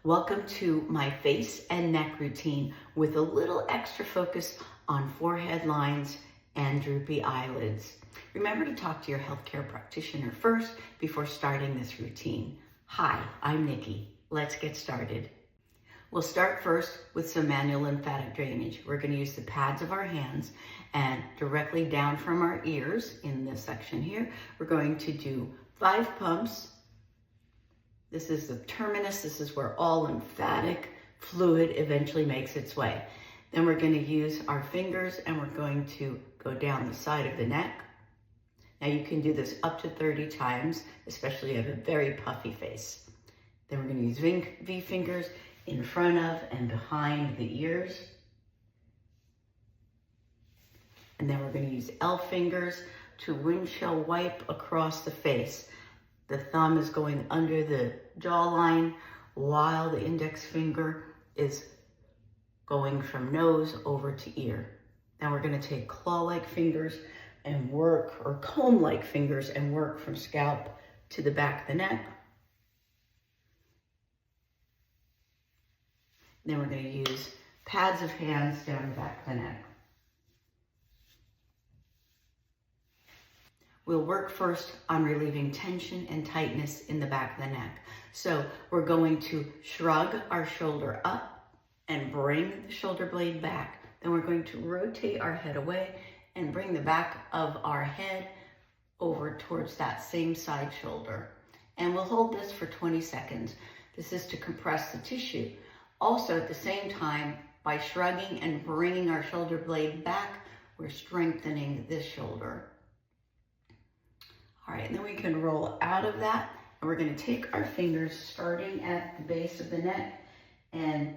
Welcome to my face and neck routine with a little extra focus on forehead lines and droopy eyelids. Remember to talk to your healthcare practitioner first before starting this routine. Hi, I'm Nikki. Let's get started. We'll start first with some manual lymphatic drainage. We're going to use the pads of our hands and directly down from our ears in this section here, we're going to do 5 pumps. This is the terminus. This is where all lymphatic fluid eventually makes its way. Then we're going to use our fingers and we're going to go down the side of the neck. Now you can do this up to 30 times, especially if you have a very puffy face. Then we're going to use V fingers in front of and behind the ears. And then we're going to use L fingers to windshield wipe across the face. The thumb is going under the jawline while the index finger is going from nose over to ear. Now we're going to take claw-like fingers and work, or comb-like fingers and work from scalp to the back of the neck. Then we're going to use pads of hands down the back of the neck. We'll work first on relieving tension and tightness in the back of the neck. So we're going to shrug our shoulder up and bring the shoulder blade back. Then we're going to rotate our head away and bring the back of our head over towards that same side shoulder. And we'll hold this for 20 seconds. This is to compress the tissue. Also, at the same time, by shrugging and bringing our shoulder blade back, we're strengthening this shoulder. All right, and then we can roll out of that, and we're going to take our fingers starting at the base of the neck and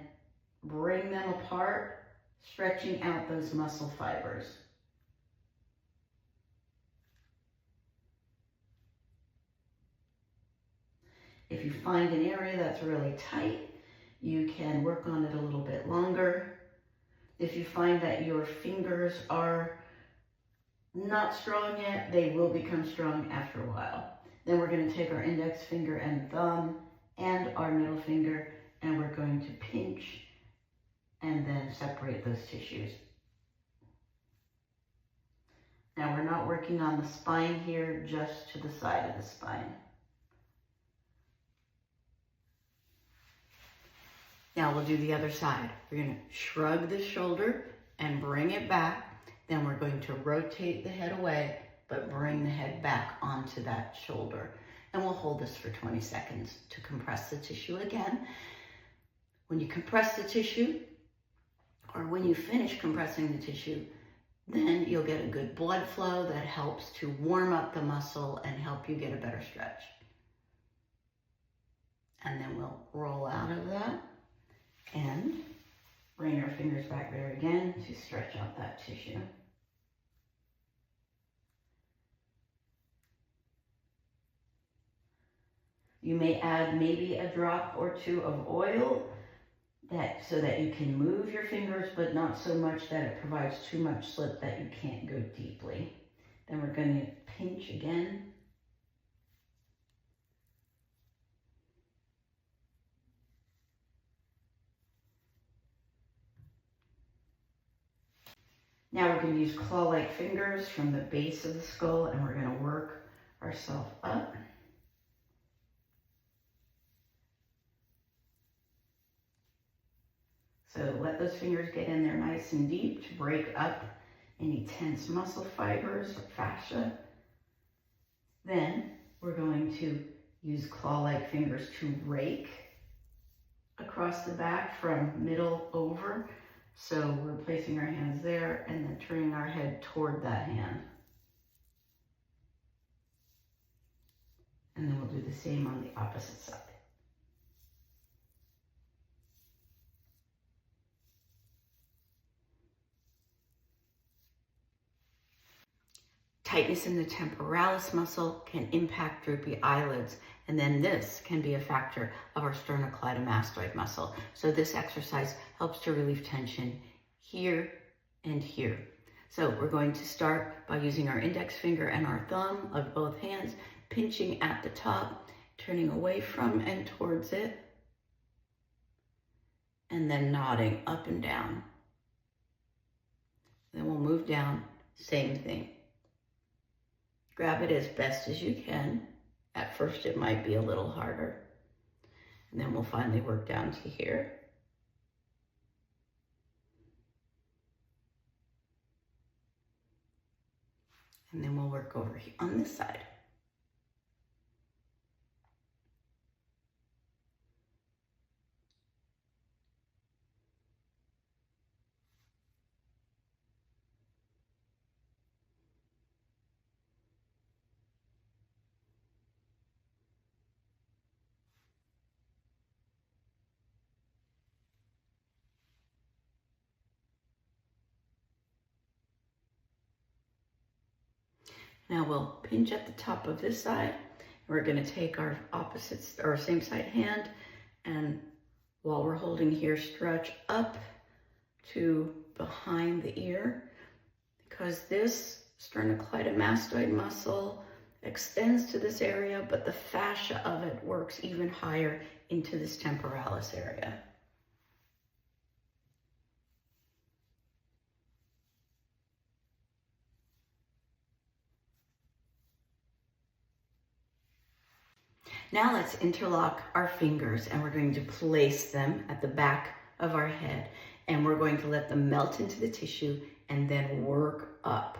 bring them apart, stretching out those muscle fibers. If you find an area that's really tight, you can work on it a little bit longer. If you find that your fingers are not strong yet, they will become strong after a while. Then we're going to take our index finger and thumb and our middle finger, and we're going to pinch and then separate those tissues. Now we're not working on the spine here, just to the side of the spine. Now we'll do the other side. We're going to shrug the shoulder and bring it back. Then we're going to rotate the head away, but bring the head back onto that shoulder. And we'll hold this for 20 seconds to compress the tissue again. When you compress the tissue, or when you finish compressing the tissue, then you'll get a good blood flow that helps to warm up the muscle and help you get a better stretch. And then we'll roll out of that and bring our fingers back there again to stretch out that tissue. You may add maybe a drop or 2 of oil so that you can move your fingers, but not so much that it provides too much slip that you can't go deeply. Then we're going to pinch again. Now we're going to use claw-like fingers from the base of the skull, and we're going to work ourselves up. So let those fingers get in there nice and deep to break up any tense muscle fibers or fascia. Then we're going to use claw-like fingers to rake across the back from middle over. So we're placing our hands there and then turning our head toward that hand. And then we'll do the same on the opposite side. Tightness in the temporalis muscle can impact droopy eyelids, and then this can be a factor of our sternocleidomastoid muscle. So this exercise helps to relieve tension here and here. So we're going to start by using our index finger and our thumb of both hands, pinching at the top, turning away from and towards it, and then nodding up and down. Then we'll move down, same thing. Grab it as best as you can. At first it might be a little harder. And then we'll finally work down to here. And then we'll work over here on this side. Now we'll pinch at the top of this side. We're going to take our opposites or same side hand, and while we're holding here, stretch up to behind the ear, because this sternocleidomastoid muscle extends to this area, but the fascia of it works even higher into this temporalis area. Now let's interlock our fingers, and we're going to place them at the back of our head, and we're going to let them melt into the tissue and then work up.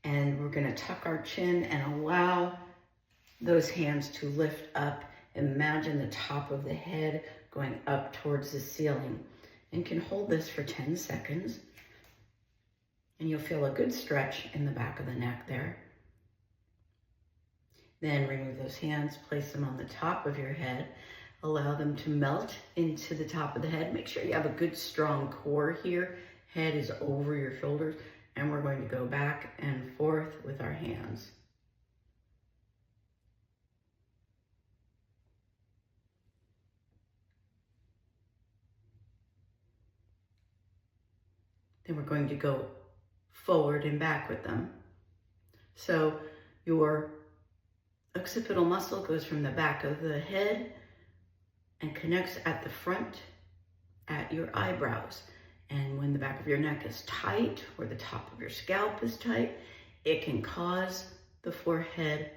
And we're going to tuck our chin and allow those hands to lift up. Imagine the top of the head going up towards the ceiling, and can hold this for 10 seconds. And you'll feel a good stretch in the back of the neck there. Then remove those hands, place them on the top of your head, allow them to melt into the top of the head. Make sure you have a good strong core here. Head is over your shoulders, and we're going to go back and forth with our hands. Then we're going to go forward and back with them. So your occipital muscle goes from the back of the head and connects at the front at your eyebrows. And when the back of your neck is tight, or the top of your scalp is tight, it can cause the forehead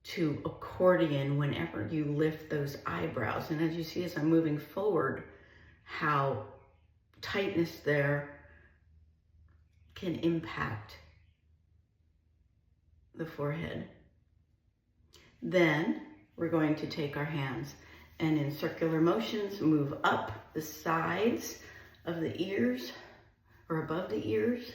to accordion whenever you lift those eyebrows. And as you see, as I'm moving forward, how tightness there can impact the forehead. Then we're going to take our hands and in circular motions move up the sides of the ears or above the ears.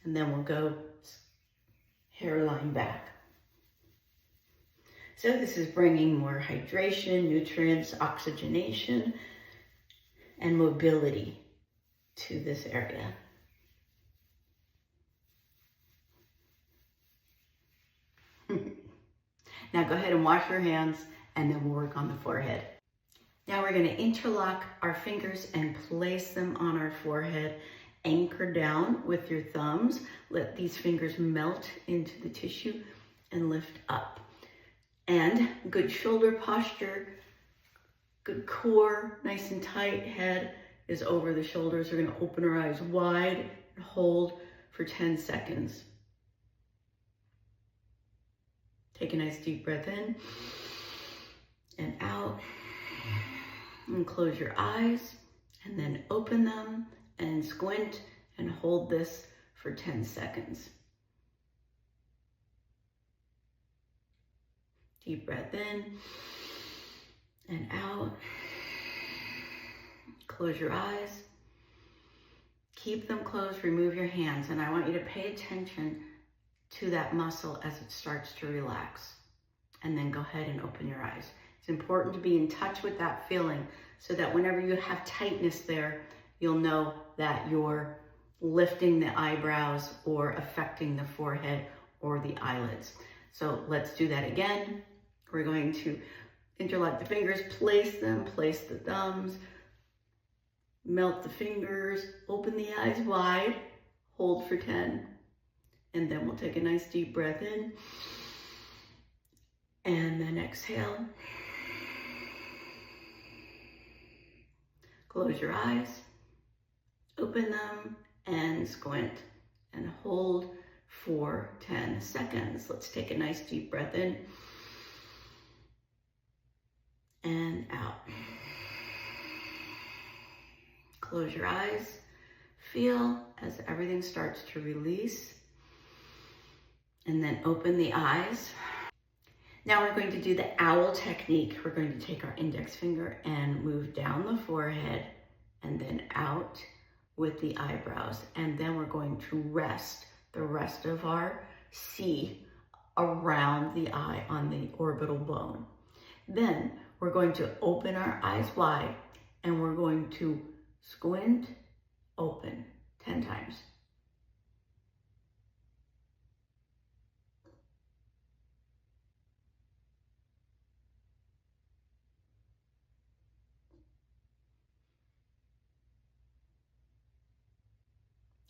And then we'll go hairline back. So this is bringing more hydration, nutrients, oxygenation, and mobility to this area. Now go ahead and wash your hands, and then we'll work on the forehead. Now we're going to interlock our fingers and place them on our forehead. Anchor down with your thumbs. Let these fingers melt into the tissue and lift up. And good shoulder posture, good core, nice and tight. Head is over the shoulders. We're going to open our eyes wide and hold for 10 seconds. Take a nice deep breath in and out. And close your eyes and then open them and squint and hold this for 10 seconds. Deep breath in and out. Close your eyes. Keep them closed. Remove your hands. And I want you to pay attention to that muscle as it starts to relax. And then go ahead and open your eyes. It's important to be in touch with that feeling so that whenever you have tightness there, you'll know that you're lifting the eyebrows or affecting the forehead or the eyelids. So let's do that again. We're going to interlock the fingers, place them, place the thumbs, melt the fingers, open the eyes wide, hold for 10, And then we'll take a nice deep breath in. And then exhale. Close your eyes, open them, and squint. And hold for 10 seconds. Let's take a nice deep breath in. And out. Close your eyes. Feel as everything starts to release. And then open the eyes. Now we're going to do the owl technique. We're going to take our index finger and move down the forehead and then out with the eyebrows. And then we're going to rest the rest of our C around the eye on the orbital bone. Then we're going to open our eyes wide and we're going to squint, open 10 times.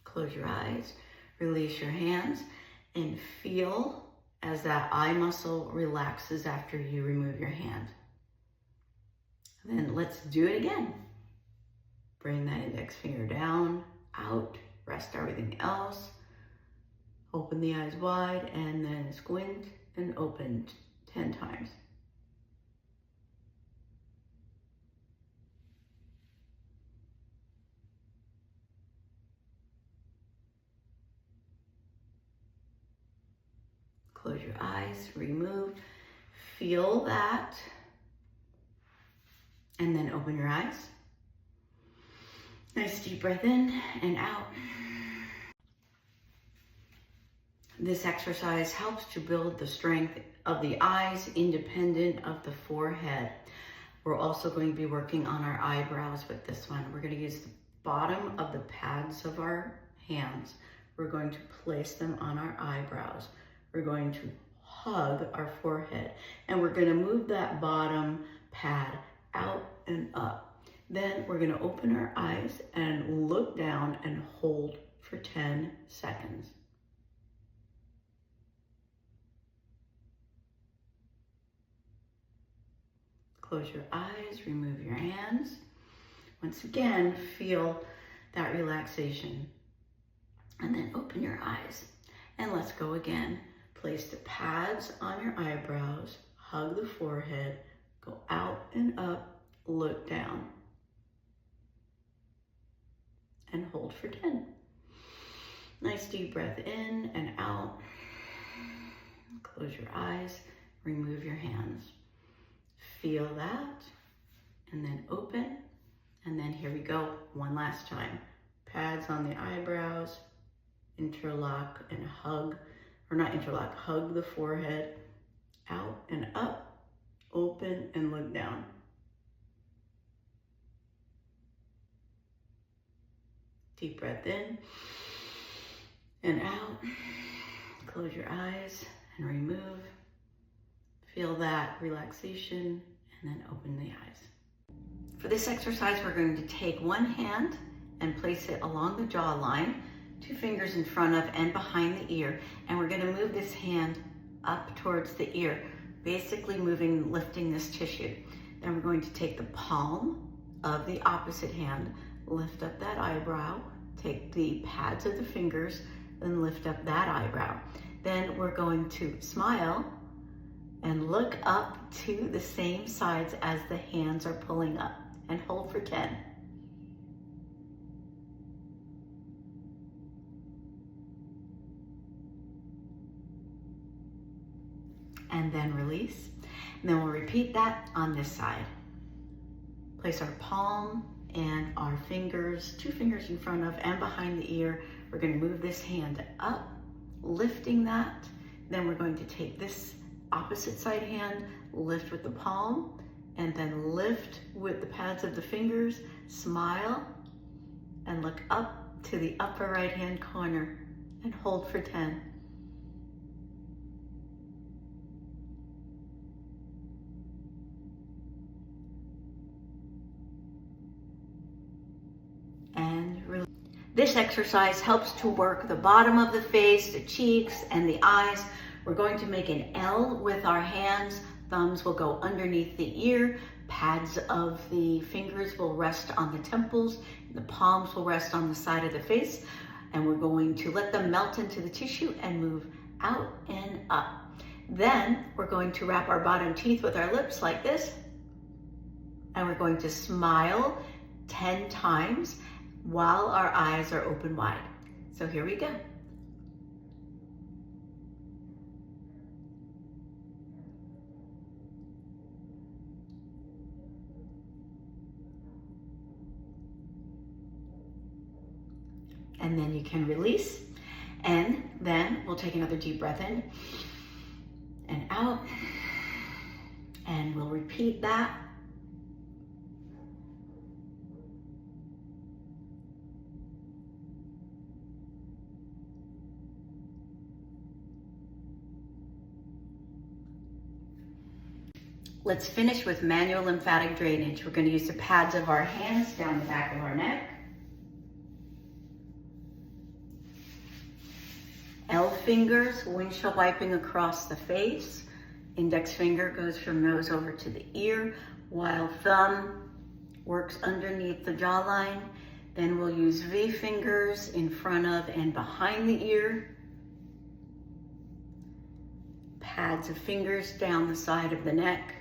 Close your eyes, release your hands, and feel as that eye muscle relaxes after you remove your hand. Then let's do it again. Bring that index finger down, out, rest everything else. Open the eyes wide, and then squint and open 10 times. Close your eyes, remove, feel that, and then open your eyes. Nice deep breath in and out. This exercise helps to build the strength of the eyes independent of the forehead. We're also going to be working on our eyebrows with this one. We're going to use the bottom of the pads of our hands. We're going to place them on our eyebrows. We're going to hug our forehead, and we're going to move that bottom pad out and up. Then we're going to open our eyes and look down and hold for 10 seconds. Close your eyes, remove your hands. Once again, feel that relaxation. And then open your eyes. And let's go again. Place the pads on your eyebrows, hug the forehead, go out and up, look down. And hold for 10. Nice deep breath in and out. Close your eyes, remove your hands. Feel that, and then open, and then here we go, one last time. Pads on the eyebrows, interlock and hug, or not interlock, hug the forehead, out and up, open and look down. Deep breath in and out. Close your eyes and remove. Feel that relaxation and then open the eyes. For this exercise, we're going to take one hand and place it along the jawline, 2 fingers in front of and behind the ear, and we're going to move this hand up towards the ear, basically lifting this tissue. Then we're going to take the palm of the opposite hand, lift up that eyebrow, take the pads of the fingers, and lift up that eyebrow. Then we're going to smile and look up to the same sides as the hands are pulling up, and hold for 10. And then release. And then we'll repeat that on this side. Place our palm and our fingers, 2 fingers in front of and behind the ear. We're going to move this hand up, lifting that. Then we're going to take this opposite side hand, lift with the palm, and then lift with the pads of the fingers, smile, and look up to the upper right hand corner and hold for 10. And release. This exercise helps to work the bottom of the face, the cheeks, and the eyes. We're going to make an L with our hands. Thumbs will go underneath the ear. Pads of the fingers will rest on the temples. The palms will rest on the side of the face. And we're going to let them melt into the tissue and move out and up. Then we're going to wrap our bottom teeth with our lips like this. And we're going to smile 10 times while our eyes are open wide. So here we go. And then you can release. And then we'll take another deep breath in and out. And we'll repeat that. Let's finish with manual lymphatic drainage. We're going to use the pads of our hands down the back of our neck. L fingers, windshield wiping across the face. Index finger goes from nose over to the ear, while thumb works underneath the jawline. Then we'll use V fingers in front of and behind the ear. Pads of fingers down the side of the neck.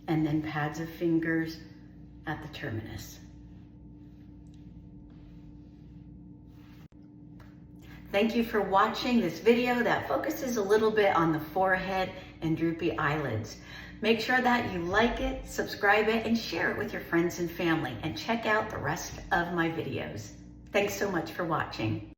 And then pads of fingers at the terminus. Thank you for watching this video that focuses a little bit on the forehead and droopy eyelids. Make sure that you like it, subscribe it, and share it with your friends and family, and check out the rest of my videos. Thanks so much for watching.